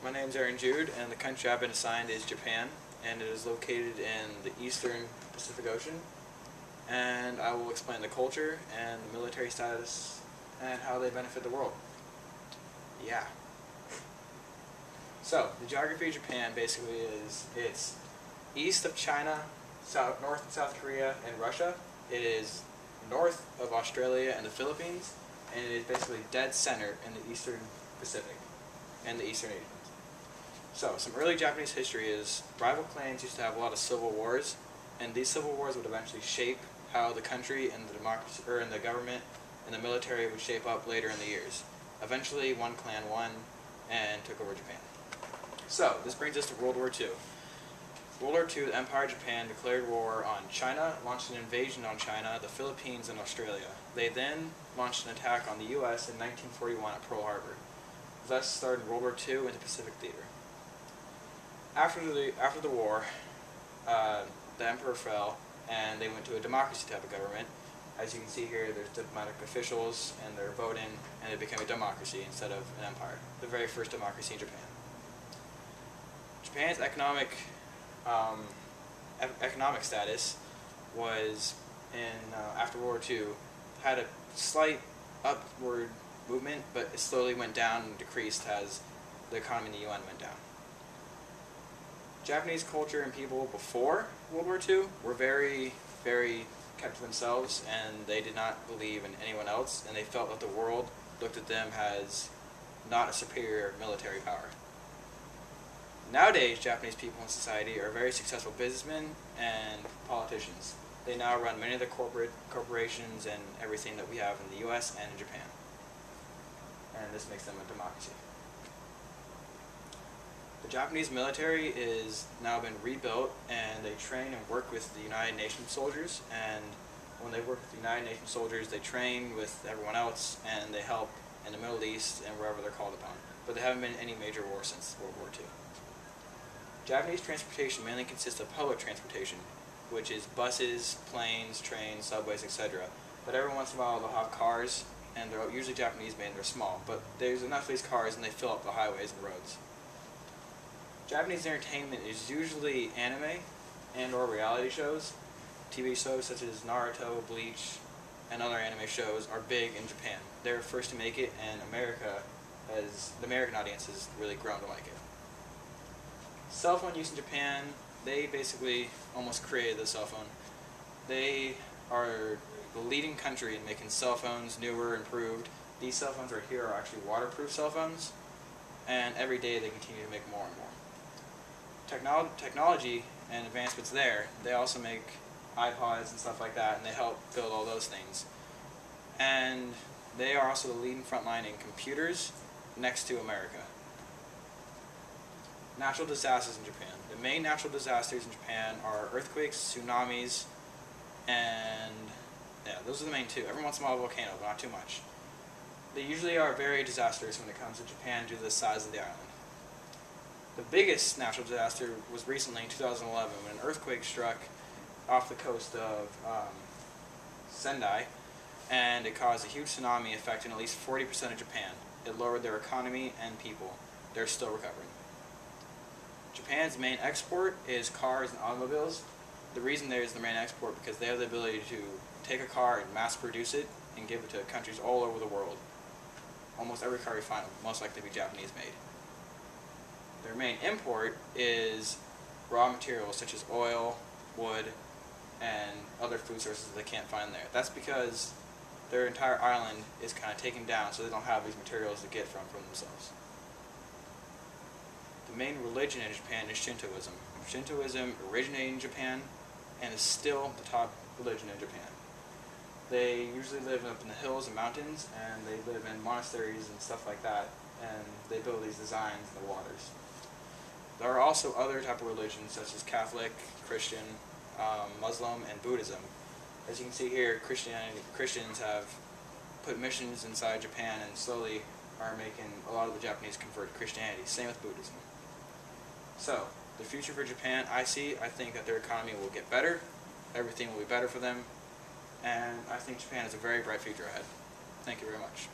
my name is Aaron Jude, and the country I've been assigned is Japan, and it is located in the eastern Pacific Ocean. And I will explain the culture and the military status and how they benefit the world. Yeah. So, the geography of Japan basically is, it's east of China, north and South Korea, and Russia. It is north of Australia and the Philippines, and it is basically dead center in the eastern Pacific and the eastern Asians. So, some early Japanese history is rival clans used to have a lot of civil wars, and these civil wars would eventually shape how the country and the democracy, or in the government and the military would shape up later in the years. Eventually, one clan won and took over Japan. So, this brings us to World War II. World War II, the Empire of Japan declared war on China, launched an invasion on China, the Philippines, and Australia. They then launched an attack on the U.S. in 1941 at Pearl Harbor. Thus started World War II in the Pacific Theater. After the war, the emperor fell, and they went to a democracy type of government. As you can see here, there's diplomatic officials, and they're voting, and it became a democracy instead of an empire. The very first democracy in Japan. Japan's economic status was, after World War II, had a slight upward movement, but it slowly went down and decreased as the economy in the UN went down. Japanese culture and people before World War II were very, very kept to themselves, and they did not believe in anyone else, and they felt that the world looked at them as not a superior military power. Nowadays, Japanese people in society are very successful businessmen and politicians. They now run many of the corporations and everything that we have in the US and in Japan. And this makes them a democracy. The Japanese military is now been rebuilt, and they train and work with the United Nations soldiers, and when they work with the United Nations soldiers, they train with everyone else, and they help in the Middle East and wherever they're called upon. But there haven't been any major wars since World War II. Japanese transportation mainly consists of public transportation, which is buses, planes, trains, subways, etc. But every once in a while they'll have cars, and they're usually Japanese made and they're small, but there's enough of these cars and they fill up the highways and roads. Japanese entertainment is usually anime and or reality shows. TV shows such as Naruto, Bleach, and other anime shows are big in Japan. They're first to make it, and the American audience has really grown to like it. Cell phone use in Japan, they basically almost created the cell phone. They are the leading country in making cell phones newer, improved. These cell phones right here are actually waterproof cell phones, and every day they continue to make more and more. Technology and advancements there, they also make iPods and stuff like that, and they help build all those things. And they are also the leading front line in computers next to America. Natural disasters in Japan. The main natural disasters in Japan are earthquakes, tsunamis, and yeah, those are the main two. Every once in a while a volcano, but not too much. They usually are very disastrous when it comes to Japan due to the size of the island. The biggest natural disaster was recently in 2011 when an earthquake struck off the coast of Sendai, and it caused a huge tsunami affecting at least 40% of Japan. It lowered their economy and people. They're still recovering. Japan's main export is cars and automobiles. The reason there is the main export because they have the ability to take a car and mass produce it and give it to countries all over the world. Almost every car you find will most likely be Japanese made. Their main import is raw materials such as oil, wood, and other food sources that they can't find there. That's because their entire island is kind of taken down, so they don't have these materials to get from themselves. The main religion in Japan is Shintoism. Shintoism originated in Japan and is still the top religion in Japan. They usually live up in the hills and mountains, and they live in monasteries and stuff like that, and they build these designs in the waters. There are also other type of religions such as Catholic, Christian, Muslim, and Buddhism. As you can see here, Christians have put missions inside Japan and slowly are making a lot of the Japanese convert to Christianity. Same with Buddhism. So, the future for Japan, I think that their economy will get better, everything will be better for them, and I think Japan has a very bright future ahead. Thank you very much.